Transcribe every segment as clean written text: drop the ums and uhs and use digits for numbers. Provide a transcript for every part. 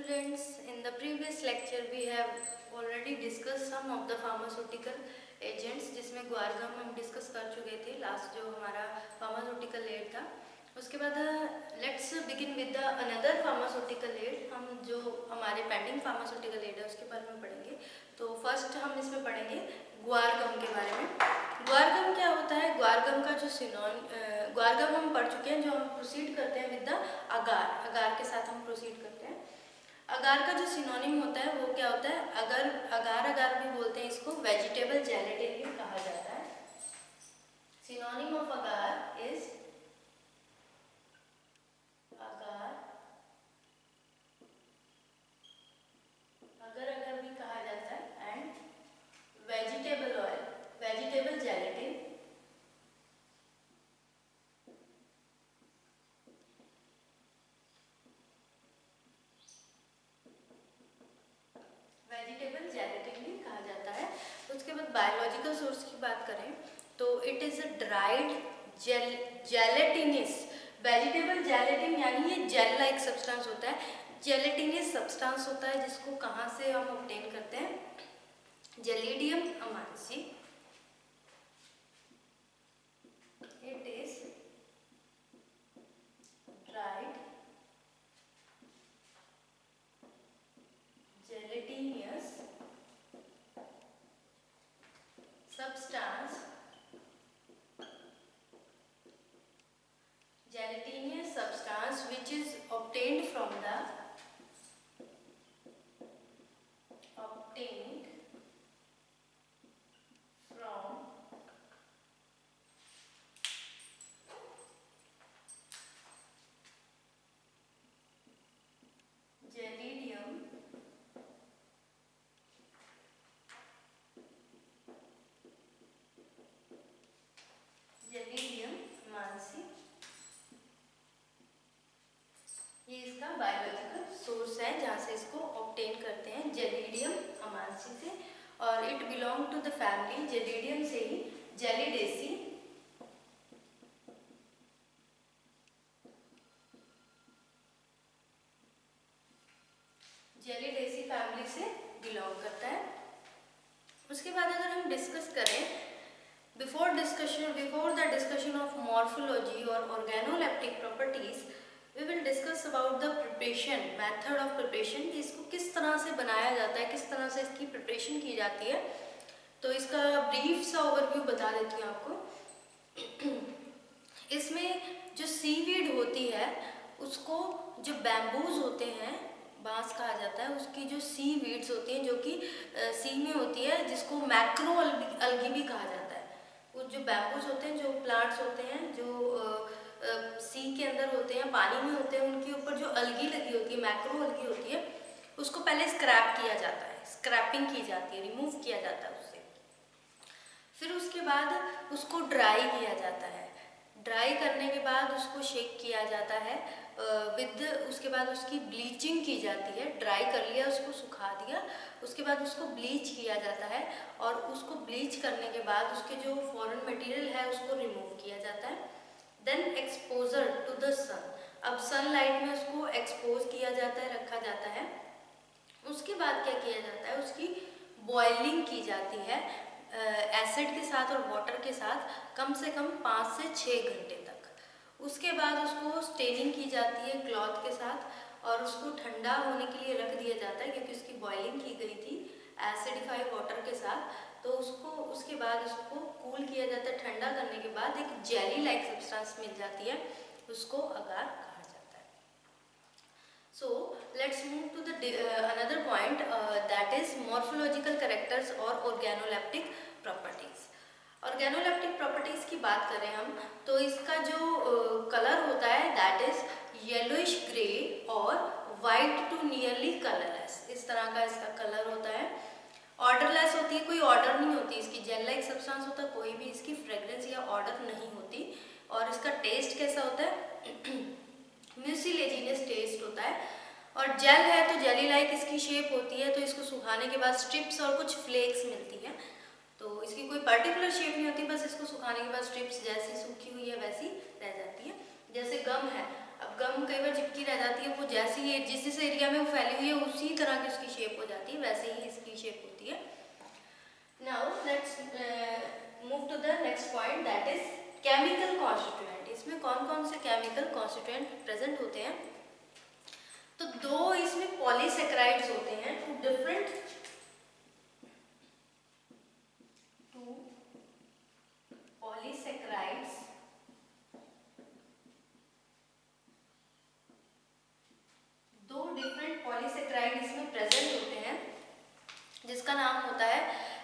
Students, in the previous lecture we have already discussed some of the pharmaceutical agents, जिसमें guar gum हम discuss कर चुके थे last जो हमारा फार्मास्यूटिकल एड था। उसके बाद let's begin with the another pharmaceutical aid. हम जो हमारे पेंडिंग फार्मास्यूटिकल एड है उसके बारे में पढ़ेंगे। तो फर्स्ट हम इसमें पढ़ेंगे ग्वारगम के बारे में। ग्वारगम क्या होता है? ग्वारगम का जो ग्वारगम हम पढ़ चुके हैं। जो हम प्रोसीड करते हैं विद द अगार, अगार के साथ हम प्रोसीड करते हैं। अगार का जो सिनोनिम होता है वो क्या होता है? अगार भी बोलते हैं इसको। वेजिटेबल जेलेटिन भी कहा जाता है। Synonym of agar is agar, अगर भी कहा जाता है, and vegetable oil, vegetable gelatin, vegetable gelatin भी कहा जाता है। उसके बाद बायोलॉजिकल सोर्स की बात करें तो it is a dried gelatinous vegetable gelatin, यानी ये जेल लाइक सब्सटेंस होता है। जेलेटिनस सब्सटेंस होता है जिसको कहाँ से हम ऑब्टेन करते हैं? Gelidium amansii. It is dried gelatinous substance, gelatinous substance which is obtained from gelidium amansii. ये इसका बायोलॉजिकल सोर्स है जहाँ से इसको ऑब्टेन करते हैं, जेलिडियम अमांसी से। और it belong to the family, Gelidium से ही जेलिडेसी, जेलिडेसी फैमिली से बिलोंग करता है। उसके बाद अगर हम डिस्कस करें before the discussion of morphology और organoleptic properties, we will discuss about the preparation, method of preparation, कि इसको किस तरह से बनाया जाता है, किस तरह से इसकी प्रिपरेशन की जाती है। तो इसका ब्रीफ सा ओवरव्यू बता देती हूँ आपको। इसमें जो सीवीड होती है उसको, जो बैम्बूज होते हैं, बांस कहा जाता है, उसकी जो सीवीड्स होती हैं जो कि सी में होती है, जिसको मैक्रो अलगी भी कहा जाता है। वो जो बैम्बूज होते हैं, जो प्लांट्स होते हैं, जो सी के अंदर होते हैं, पानी में होते हैं, उनके ऊपर जो अलगी लगी होती है, मैक्रो अलगी होती है, उसको पहले स्क्रैप किया जाता है, स्क्रैपिंग की जाती है, रिमूव किया जाता है उससे। फिर उसके बाद उसको ड्राई किया जाता है। ड्राई करने के बाद उसको शेक किया जाता है उसके बाद उसकी ब्लीचिंग की जाती है। ड्राई कर लिया, उसको सुखा दिया, उसके बाद उसको ब्लीच किया जाता है, और उसको ब्लीच करने के बाद उसके जो फॉरेन मटेरियल है उसको रिमूव किया जाता है। देन एक्सपोजर टू द सन, अब सनलाइट में उसको एक्सपोज किया जाता है, रखा जाता है। उसके बाद क्या किया जाता है? उसकी बॉइलिंग की जाती है एसिड के साथ और वाटर के साथ, कम से कम 5 से 6 घंटे तक। उसके बाद उसको स्टेनिंग की जाती है क्लॉथ के साथ, और उसको ठंडा होने के लिए रख दिया जाता है, क्योंकि उसकी बॉइलिंग की गई थी एसिडिफाइड वाटर के साथ। तो उसके बाद उसको कूल किया जाता है। ठंडा करने के बाद एक जेली लाइक सब्सटेंस मिल जाती है, उसको अगार कहा जाता है। So let's move to the another point, that is morphological characters और ऑर्गेनोलेप्टिक प्रॉपर्टीज। ऑर्गेनोलेप्टिक प्रॉपर्टीज की बात करें हम, तो इसका जो कलर होता है दैट इज येलोइश ग्रे और वाइट टू नियरली कलरलेस, इस तरह का इसका कलर होता है। ऑर्डरलेस होती है, कोई ऑर्डर नहीं होती इसकी, जेल लाइक सब्सटेंस होता है, कोई भी इसकी फ्रेग्रेंस या ऑर्डर नहीं होती। और इसका टेस्ट कैसा होता है? म्यूसिलेजिनस टेस्ट होता है। और जेल है तो जेली लाइक इसकी शेप होती है, तो इसको सुखाने के बाद स्ट्रिप्स और कुछ फ्लेक्स मिलती है। तो इसकी कोई पर्टिकुलर शेप नहीं होती, बस इसको सुखाने के बाद स्ट्रिप्स जैसी सूखी हुई है वैसी रह जाती है। जैसे गम है, अब गम कई बार चिपकी रह जाती है, वो जैसी है जिस एरिया में वो फैली हुई है उसी तरह की उसकी शेप हो जाती है, वैसे ही इसकी शेप होती है। Now let's move to the next point, that is chemical constituent. इसमें कौन कौन से केमिकल कॉन्स्टिट्यूएंट प्रेजेंट होते हैं? तो दो इसमें पॉलीसेक्राइड्स होते हैं, टू पॉलीसेक्राइड्स, दो डिफरेंट पॉलीसेक्राइड इसमें प्रेजेंट होते हैं, जिसका नाम होता है,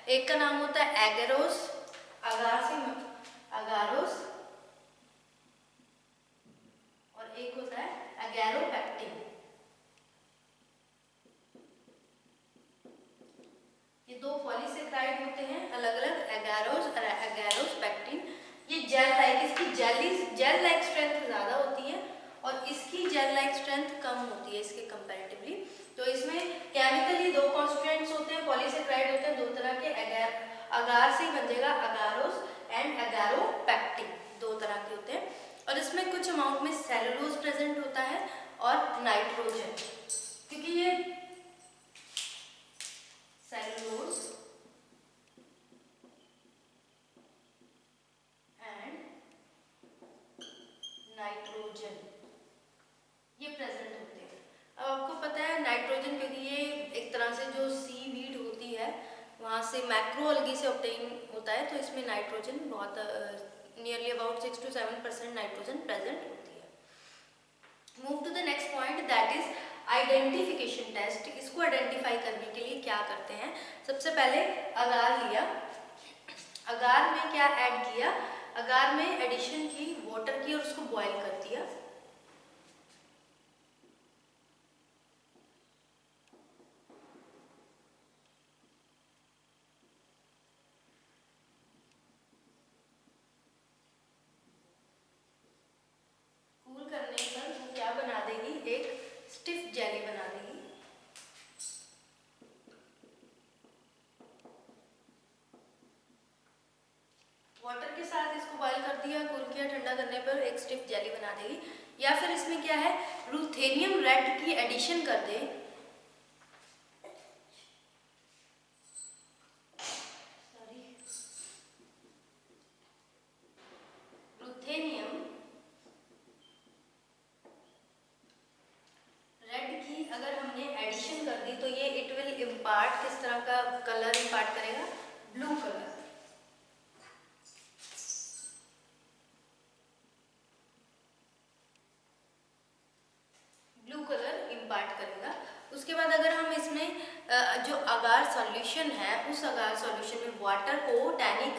एक का नाम होता है एगेरोस, अगारोस, और एक होता है एगैरोपेक्टिन। ये दो पॉलीसेक्राइड होते हैं अलग अलग, एगारोस और एगैरोपेक्टिन। ये जेल लाइक, इसकी जेल लाइक स्ट्रेंथ ज्यादा होती है और इसकी जेल लाइक स्ट्रेंथ कम होती है इसके कंपैरेटिवली। तो इसमें केमिकली दो कॉन्स्टिट्यूएंट्स होते हैं, पॉलीसेक्राइड होते हैं दो तरह के, अगार से बन जाएगा अगारोस एंड एगैरोपेक्टिन, दो तरह के होते हैं। और इसमें कुछ अमाउंट में सेलुलोज प्रेजेंट होता है और नाइट्रोजन, क्योंकि ये सेलुलोज एंड नाइट्रोजन ये प्रेजेंट होते हैं। अब आपको पता है नाइट्रोजन, क्योंकि ये एक तरह से जो सीवीड होती है वहाँ से मैक्रो अलगी से ऑब्टेन होता है, तो इसमें नाइट्रोजन बहुत nearly about 6 to 7% nitrogen present होती है। Move to the next point, that is identification test. इसको आइडेंटिफाई करने के लिए क्या करते हैं? सबसे पहले अगार लिया, अगार में क्या ऐड किया, अगार में एडिशन की वाटर की और उसको बॉईल कर दिया। कूल करने पर वो क्या बना देगी, एक स्टिफ जेली बना देगी। वाटर के साथ इसको बॉईल कर दिया, कूल किया, ठंडा करने पर एक स्टिफ जेली बना देगी। या फिर इसमें क्या है, रुथेनियम रेड की एडिशन कर दे, रुथेनियम रेड की अगर हमने एडिशन कर दी तो ये इट विल इम्पार्ट किस तरह का कलर इम्पार्ट करेगा, blue colour. Blue colour impart करेगा। उसके बाद अगर हम इसमें जो अगार सॉल्यूशन है उस अगार सॉल्यूशन में वाटर को टैनिक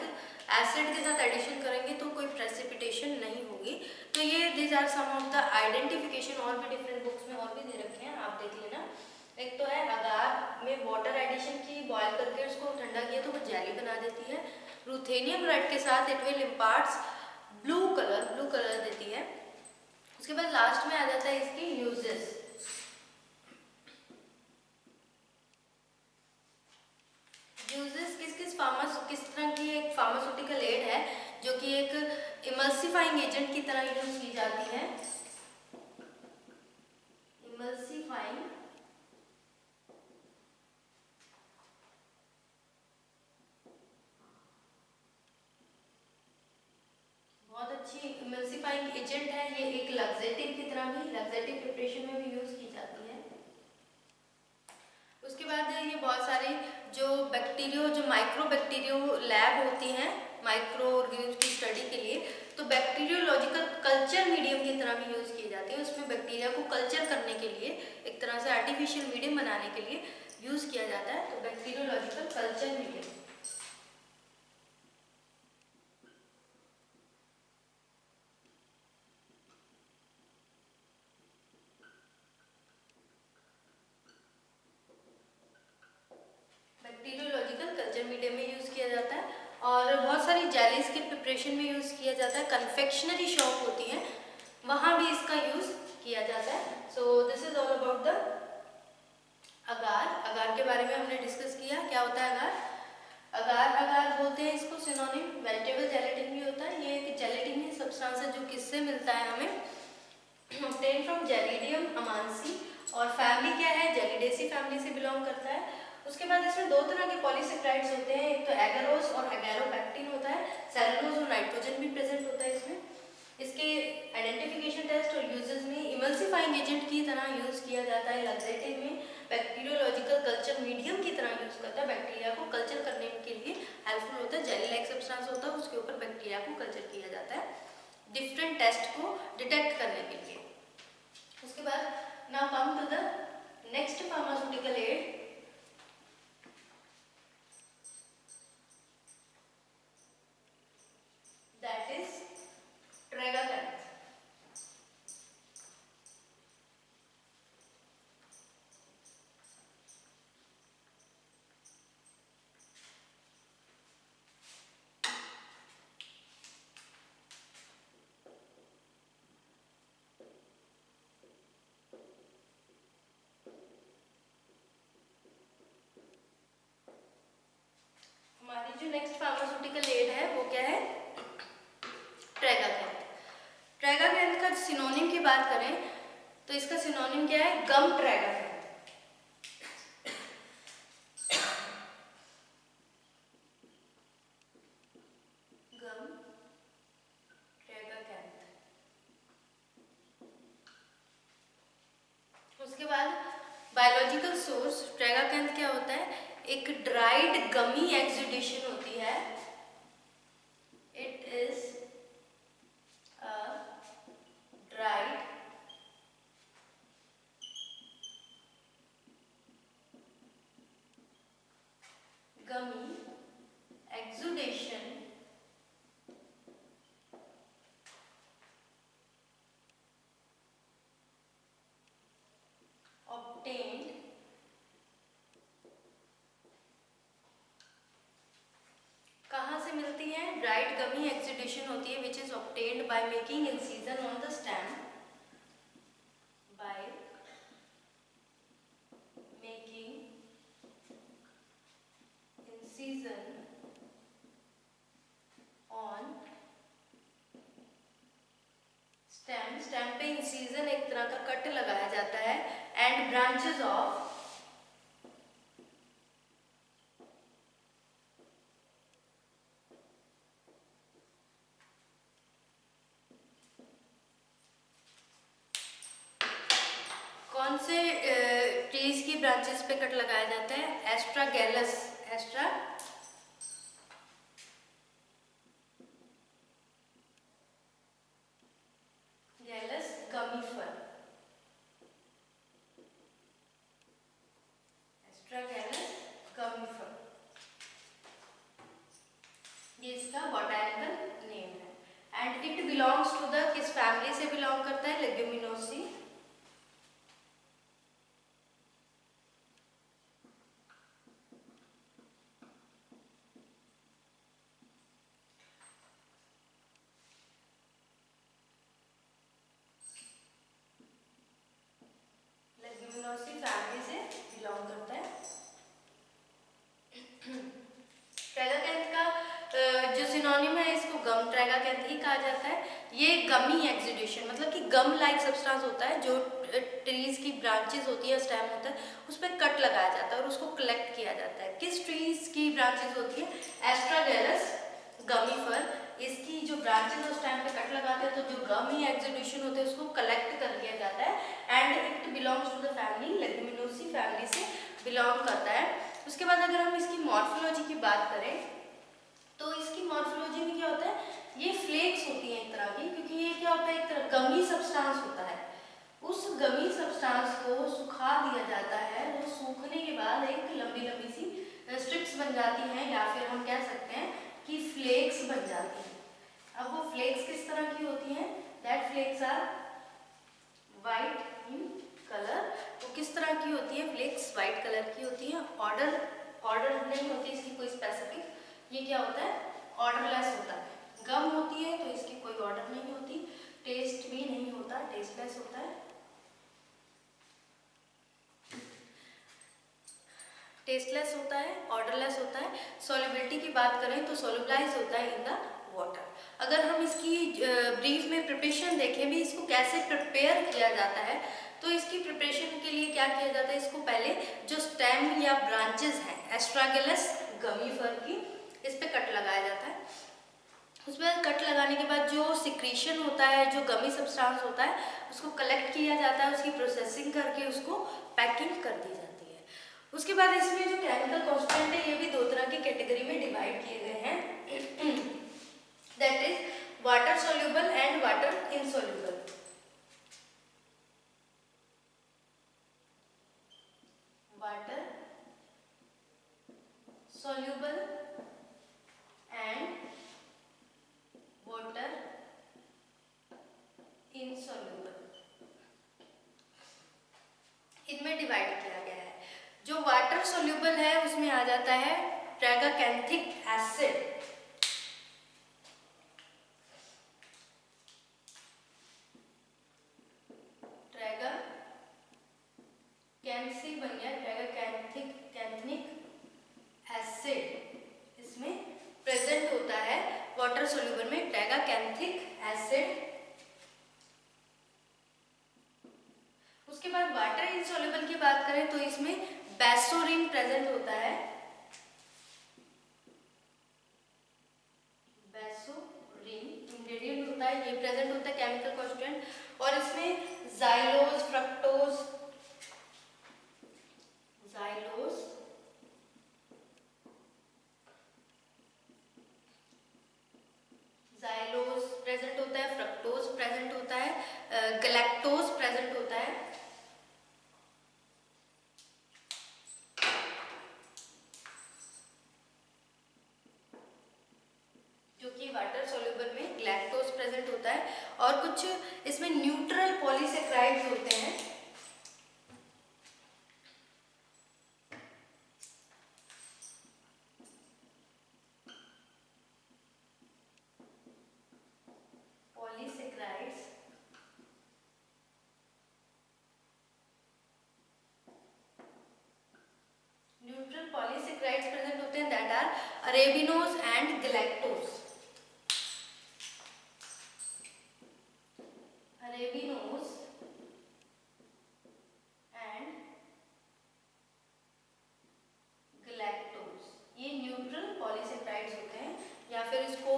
एसिड के साथ एडिशन करेंगे तो कोई प्रेसिपिटेशन नहीं होगी। तो ये this are some of the identification, और भी डिफरेंट बुक्स में और भी दे रखे हैं, आप देख लेना। एक तो है अगार में वाटर एडिशन की, बॉयल करके उसको ठंडा किया तो वो जेली बना देती है। रुथेनियम रेड के साथ it will imparts blue colour देती है। उसके बाद लास्ट में आ जाता है इसकी यूजेस। यूजेस किस तरह की एक फार्मास्यूटिकल एड है जो कि एक इमल्सिफाइंग एजेंट की तरह यूज की जाती है। इमल्सिफाइंग बहुत अच्छी इमल्सिफाइंग एजेंट है ये, एक लग्जेटिव की तरह भी, लग्जेटिव प्रिपरेशन में भी यूज की जाती है। उसके बाद ये बहुत सारे जो माइक्रो बैक्टीरियो लैब होती हैं माइक्रो ऑर्गेनिज्म की स्टडी के लिए, तो बैक्टीरियोलॉजिकल कल्चर मीडियम की तरह भी यूज की जाती है। उसमें बैक्टीरिया को कल्चर करने के लिए, एक तरह से आर्टिफिशियल मीडियम बनाने के लिए यूज किया जाता है, तो bacteriological culture medium. Bacteriological culture medium में यूज किया जाता है और बहुत सारी जेलीज के प्रिपरेशन में यूज किया जाता है। कन्फेक्शनरी शॉप होती है वहाँ भी इसका यूज किया जाता है। So this is all about the agar के बारे में हमने डिस्कस किया। क्या होता है अगार बोलते हैं इसको सिनोनिम वेजिटेबल जेलेटिन भी होता है। ये एक जेलेटिन सब्सटेंस है जो किससे मिलता है हमें, ऑब्टेन फ्रॉम जेलिडियम अमांसी, और फैमिली क्या है, जेलिडेसी फैमिली से बिलोंग करता है। उसके बाद इसमें दो तरह के पॉलीसेक्राइड्स होते हैं, एक तो एगरोस और एगैरोपैक्टिन होता है, सेलुलोज और नाइट्रोजन भी प्रेजेंट होता है इसमें। इसके आइडेंटिफिकेशन टेस्ट और यूजेस में इमल्सिफाइंग एजेंट की तरह यूज किया जाता है, लैबोरेटरी में बैक्टीरियोलॉजिकल कल्चर मीडियम की तरह यूज करता है, बैक्टीरिया को कल्चर करने के लिए हेल्पफुल होता है। जेली लाइक सब्सटेंस होता है, उसके ऊपर बैक्टीरिया को कल्चर किया जाता है डिफरेंट टेस्ट को डिटेक्ट करने के लिए। उसके बाद now come to the next pharmaceutical aid, that is Tragacanth. हमारी जो नेक्स्ट फार्मास्यूटिकल एड है वो क्या है, ट्रैगाकैंथ। ट्रैगाकैंथ का सिनोनिम की बात करें तो इसका सिनोनिम क्या है, गम ट्रैगाकैंथ। गम ट्रैगाकैंथ। उसके बाद बायोलॉजिकल सोर्स, ट्रैगाकैंथ क्या होता है, एक ड्राइड गमी एक्सुडेशन होती है। It is a dried gummy exudation obtained कहाँ से मिलती है, ड्राइड गमी एक्सुडेशन होती है which is obtained by making incision on the stem, by making incision on stem. Stem पे इंसीजन एक तरह का कट लगाया जाता है, एंड ब्रांचेस ऑफ कौन से ट्रीज की ब्रांचेस पे कट लगाया जाता है, एस्ट्रागैलस, एस्ट्रागैलस गमीफर, एस्ट्रागैलस गमीफर, ये इसका बॉटैनिकल नेम है। And it belongs to the, किस फैमिली से बिलोंग करता है, लेग्यूमिनोसी। लेग्यूमिनोसी फैमिली से बिलोंग करता है। ट्रैगाकैंथ का जो सिनोनिम है, इसको गम ट्रैगाकैंथ ही कहा जाता है। ये गमी एक्सुडेशन मतलब कि गम लाइक सब्सटेंस होता है, जो ट्रीज की ब्रांचेस होती है, स्टेम होता है, उस पर कट लगाया जाता है और उसको कलेक्ट किया जाता है। किस ट्रीज की ब्रांचेस होती है, एस्ट्रागैलस गमीफर, इसकी जो ब्रांचेस उस टाइम पे कट लगाते हैं तो जो गमी एक्सुडेशन होते हैं उसको कलेक्ट कर लिया जाता है, and it belongs to the family, Leguminosae family से बिलोंग करता है। उसके बाद अगर हम इसकी मॉर्फोलॉजी की बात करें तो इसकी मॉर्फोलॉजी में क्या होता है, ये फ्लेक्स होती है एक तरह की, क्योंकि ये क्या होता है, एक तरह गमी सब्सटेंस होता है। उस गमी सब्सटेंस को सुखा दिया जाता है, वो सूखने के बाद एक लंबी लंबी सी स्ट्रिप्स बन जाती हैं, या फिर हम कह सकते हैं कि फ्लेक्स बन जाती हैं। अब वो फ्लेक्स किस तरह की होती हैं, that flakes are white in colour. वो किस तरह की होती है, फ्लेक्स वाइट कलर की होती है, ऑर्डर नहीं होती इसकी कोई स्पेसिफिक, ये क्या होता है, ऑर्डरलेस होता है। गम होती है तो इसकी कोई ऑर्डर नहीं होती, टेस्ट भी नहीं होता, टेस्टलेस होता है, टेस्टलेस होता है, ऑर्डरलेस होता है। सॉल्युबिलिटी की बात करें तो सोलुबलाइज होता है इन द वाटर। अगर हम इसकी ब्रीफ में प्रिपरेशन देखें भी, इसको कैसे प्रिपेयर किया जाता है, तो इसकी प्रिपरेशन के लिए क्या किया जाता है, इसको पहले जो स्टेम या ब्रांचेस हैं एस्ट्रागेलस गमीफर की, इस पे कट लगाया जाता है। उसमें कट लगाने के बाद जो सिक्रीशन होता है, जो गमी सब्सटेंस होता है, उसको कलेक्ट किया जाता है, उसकी प्रोसेसिंग करके उसको पैकिंग कर दी जाती है। उसके बाद इसमें जो केमिकल कॉन्स्टेंट है, ये भी दो तरह की कैटेगरी में डिवाइड किए गए हैं, that is water soluble and water insoluble. Water soluble and water insoluble, इनमें डिवाइड किया गया है। जो वाटर सोल्यूबल है उसमें आ जाता है ट्रैगाकैंथिक एसिड, कैंसी बन गया ट्रैगाकैंथिक एसिड, इसमें प्रेजेंट होता है वाटर सोल्यूबल में ट्रैगाकैंथिक एसिड। उसके बाद वाटर इनसोल्यूबल की बात करें तो इसमें बेसोरिन प्रेजेंट होता है, बेसोरिन इंग्रेडिएंट होता है, ये प्रेजेंट होता है केमिकल कॉन्स्टिट्यूएंट। और इसमें जाइलोज, फ्रक्टोज, जाइलोज प्रेजेंट होता है, फ्रक्टोज प्रेजेंट होता है, गैलेक्टोज प्रेजेंट होता है। जो कि वाटर सोल्यूबल में गैलेक्टोज प्रेजेंट होता है। और कुछ इसमें न्यूट्रल पॉलीसेक्राइड्स होते हैं, न्यूट्रल पॉलीसेक्राइड्स प्रेजेंट होते हैं, that are arabinose and galactose. Arabinose and galactose, ये न्यूट्रल पॉलीसेक्राइड्स होते हैं, या फिर इसको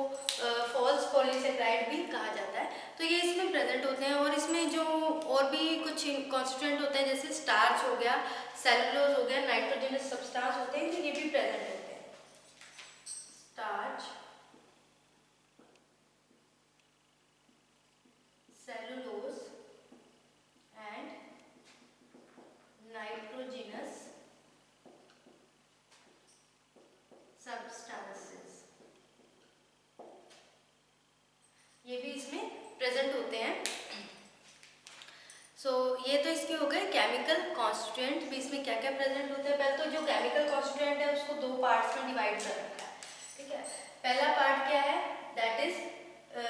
फॉल्स पॉलीसेक्राइड भी कहा जाता है। तो ये इसमें प्रेजेंट होते हैं। और इसमें जो और भी कुछ कॉन्स्टिट्यूएंट होते हैं, जैसे स्टार्च हो गया, सेलुलोज हो गया, नाइट्रोजनस सब्सटेंस होते हैं, तो ये भी प्रेजेंट होते हैं। Starch, cellulose and nitrogenous substances, ये भी इसमें प्रेजेंट होते हैं। ये तो इसके हो गए केमिकल कॉन्स्टिट्यूएंट भी, इसमें क्या क्या प्रेजेंट होते हैं। पहले तो जो केमिकल कॉन्स्टिट्यूएंट है उसको दो पार्ट्स में डिवाइड कर रखा है, ठीक है। पहला पार्ट क्या है, that is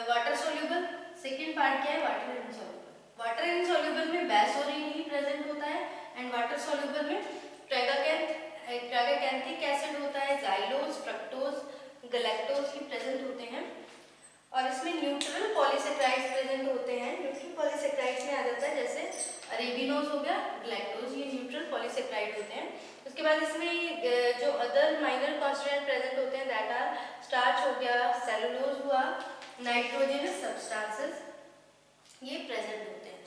water soluble. Second part क्या है, वाटर इनसोल्यूबल। वाटर इनसोल्यूबल में बेसोरिन ही प्रेजेंट होता है, एंड वाटर सोल्यूबल में ट्रैगाकैंथिक एसिड होता है, जाइलोज, फ्रक्टोज, गैलेक्टोज ही प्रेजेंट होते हैं। और इसमें न्यूट्रल पॉलीसेक्राइड्स प्रेजेंट होते हैं। न्यूट्रल पॉलीसेक्राइड्स में आ जाता है जैसे अरेबिनोज हो गया, ग्लैक्टोज, ये न्यूट्रल पॉलीसेक्राइड होते हैं। उसके बाद इसमें जो अदर माइनर कॉन्स्टिट्यूएंट प्रेजेंट होते हैं, दैट आर स्टार्च हो गया, सेलुलोज हुआ, नाइट्रोजनस सब्सटेंसेस, ये प्रेजेंट होते हैं।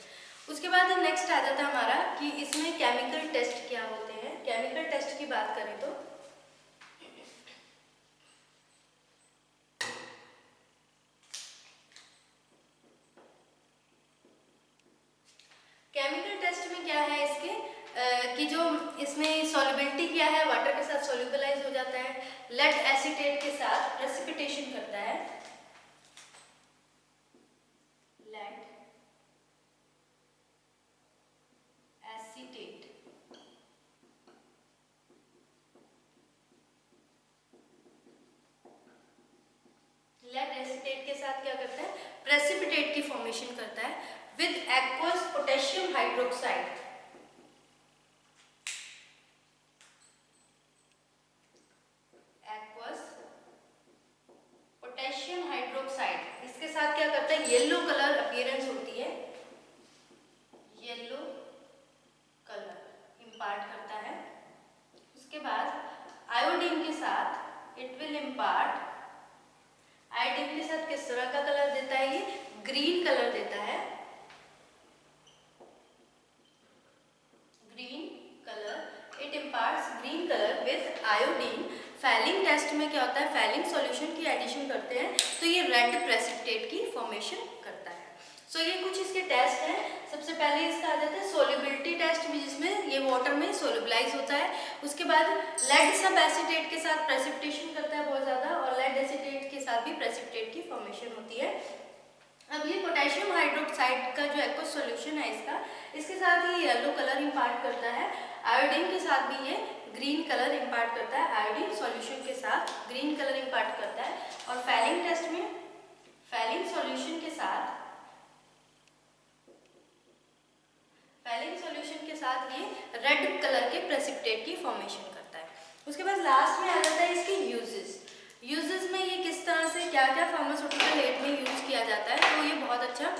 उसके बाद नेक्स्ट आ जाता है हमारा कि इसमें केमिकल टेस्ट क्या होते हैं। केमिकल टेस्ट की बात करें तो केमिकल टेस्ट में क्या है इसके कि जो इसमें सॉल्युबिलिटी क्या है, वाटर के साथ सॉल्युबलाइज हो जाता है, लेड एसीटेट के साथ प्रेसिपिटेशन करता है, लेड एसीटेट, लेड एसीटेट के साथ क्या करता है, प्रेसिपिटेट की फॉर्मेशन करता है with aqueous potassium hydroxide, aqueous potassium hydroxide करता है, येलो कलर अपीयरेंस होती है, येलो कलर इम्पार्ट करता है। उसके बाद आयोडीन के साथ इट विल इम्पार्ट, आयोडीन के साथ किस तरह का कलर देता है, ये ग्रीन कलर देता है, green colour, it imparts green colour with iodine. Fehling test में क्या होता है, फैलिंग सॉल्यूशन की एडिशन करते हैं तो ये रेड प्रेसिपिटेट की फॉर्मेशन करता है। सो ये कुछ इसके टेस्ट हैं। सबसे पहले इसका आ जाता है सोल्युबिलिटी टेस्ट में, जिसमें ये वाटर में सोल्युबलाइज होता है। उसके बाद लेड सब एसीटेट के साथ प्रेसिपिटेशन करता है बहुत ज़्यादा, और लेड एसीटेट के साथ भी प्रेसिपिटेट की फॉर्मेशन होती है। अब ये पोटेशियम हाइड्रोक्साइड का जो एक्वस सॉल्यूशन है इसके साथ ये येलो कलर इम्पार्ट करता है, आयोडीन के साथ भी ये ग्रीन कलर इम्पार्ट करता है, आयोडीन सॉल्यूशन के साथ ग्रीन कलर इम्पार्ट करता है। और फैलिंग टेस्ट में फैलिंग सॉल्यूशन के साथ ये रेड कलर के प्रेसिपिटेट की फॉर्मेशन करता है। उसके बाद लास्ट में आ जाता है इसके यूजेस में ये किस तरह से क्या क्या फार्मास्यूटिकल एड में यूज किया जाता है। तो ये बहुत अच्छा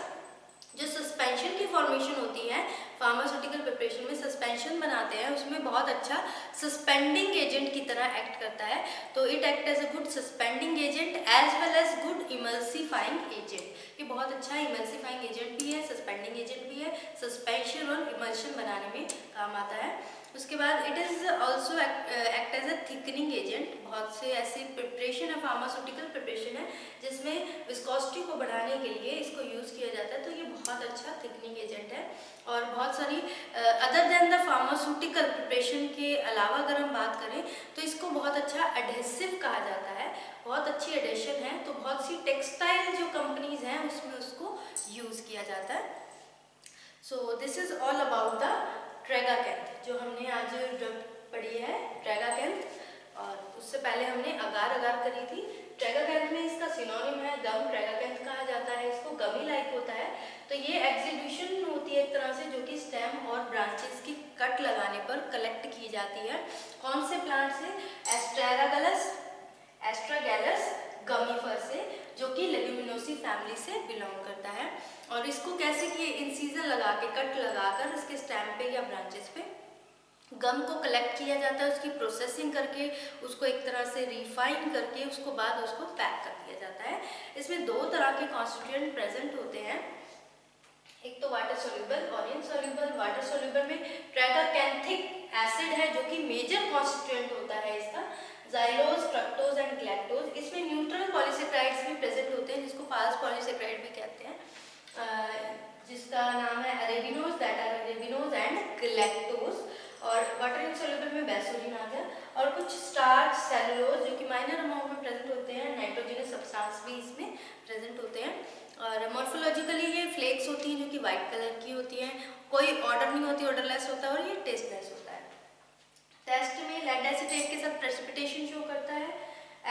जो सस्पेंशन की फॉर्मेशन होती है फार्मास्यूटिकल प्रिपरेशन में, सस्पेंशन बनाते हैं, उसमें बहुत अच्छा सस्पेंडिंग एजेंट की तरह एक्ट करता है। तो it act as a good suspending agent as well as good emulsifying agent. ये बहुत अच्छा इमल्सिफाइंग एजेंट भी है, सस्पेंडिंग एजेंट भी है, सस्पेंशन और इमल्शन बनाने में काम आता है। उसके बाद it is also act as a thickening agent. बहुत से ऐसे प्रिपरेशन है, फार्मास्यूटिकल प्रिपरेशन है, जिसमें विस्कोसिटी को बढ़ाने के लिए इसको यूज़ किया जाता है। तो ये बहुत अच्छा थिकनिंग एजेंट है। और बहुत सारी other than the pharmaceutical preparation के अलावा अगर हम बात करें तो इसको बहुत अच्छा एडहेसिव कहा जाता है, बहुत अच्छी एडेशन है। तो बहुत सी टेक्सटाइल जो कंपनीज हैं उसमें उसको यूज़ किया जाता है। So this is all about the tragacanth, जो हमने आज ड्रग पढ़ी है ट्रेगाकैंथ। और उससे पहले हमने अगार करी थी। ट्रेगाकैंथ में इसका सिनोनिम है गम, ट्रेगाकैंथ कहा जाता है इसको, गमी लाइक होता है। तो ये एक्सिबिशन होती है एक तरह से, जो कि स्टेम और ब्रांचेस की कट लगाने पर कलेक्ट की जाती है। कौन से प्लांट से, एस्ट्रागैलस गमीफर से, जो कि लेग्यूमिनोसी फैमिली से बिलोंग करता है। और इसको कैसे किए, इंसीजन लगा के, कट लगाकर इसके स्टेम पे या ब्रांचेस पे गम को कलेक्ट किया जाता है, उसकी प्रोसेसिंग करके उसको एक तरह से रिफाइन करके उसको बाद उसको पैक कर दिया जाता है। इसमें दो तरह के कॉन्स्टिट्यूएंट प्रेजेंट होते हैं, एक तो वाटर सोल्यूबल और इनसोल्यूबल। वाटर सोल्यूबल में ट्रेगाकैंथिक एसिड है जो कि मेजर कॉन्स्टिट्यूएंट होता है इसका, जाइलोज, फ्रक्टोज एंड गैलेक्टोज। इसमें न्यूट्रल पॉलीसेक्राइड्स भी प्रेजेंट होते हैं, जिसको फास्ट पॉलीसेक्राइड भी कहते हैं, जिसका नाम है arabinose, that are arabinose and galactose. और वाटर इनसोल्यूबल में बेंजोइन आ गया। और कुछ स्टार्च, सेलुलोज जो कि माइनर अमाउंट में प्रेजेंट होते हैं, नाइट्रोजनस सब्सटेंस भी इसमें प्रेजेंट होते हैं। और मॉर्फोलॉजिकली ये फ्लेक्स होती हैं जो कि वाइट कलर की होती हैं, कोई ऑर्डर नहीं होती, ऑर्डरलेस होता है और ये टेस्टलेस होता है। टेस्ट में लेड एसीटेट के साथ प्रेसिपिटेशन शो करता है,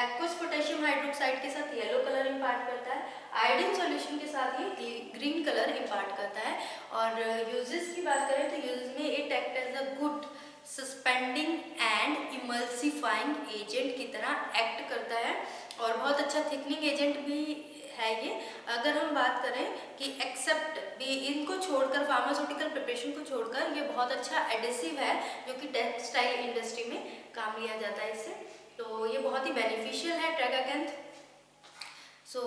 एक्वस पोटेशियम हाइड्रोक्साइड के साथ येलो कलर इम्पार्ट करता है, आयोडीन सॉल्यूशन के साथ ये ग्रीन कलर इम्पार्ट करता है। और यूजेस की बात करें तो यूज में it act as a good suspending and emulsifying agent की तरह एक्ट करता है, और बहुत अच्छा थिकनिंग एजेंट भी है ये। अगर हम बात करें कि एक्सेप्ट भी इनको छोड़कर, फार्मास्यूटिकल प्रिपरेशन को छोड़कर, ये बहुत अच्छा एडिसिव है जो कि टेक्सटाइल इंडस्ट्री में काम लिया जाता है इससे। तो ये बहुत ही बेनिफिशियल है ट्रेगाकैंथ। सो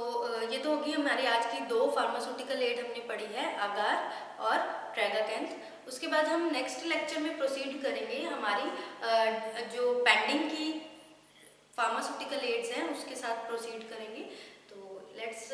ये तो होगी हमारी आज की दो फार्मास्यूटिकल एड हमने पढ़ी है, अगार और ट्रेगाकैंथ। उसके बाद हम नेक्स्ट लेक्चर में प्रोसीड करेंगे हमारी जो पेंडिंग की फार्मास्यूटिकल एड्स हैं उसके साथ प्रोसीड करेंगे। तो लेट्स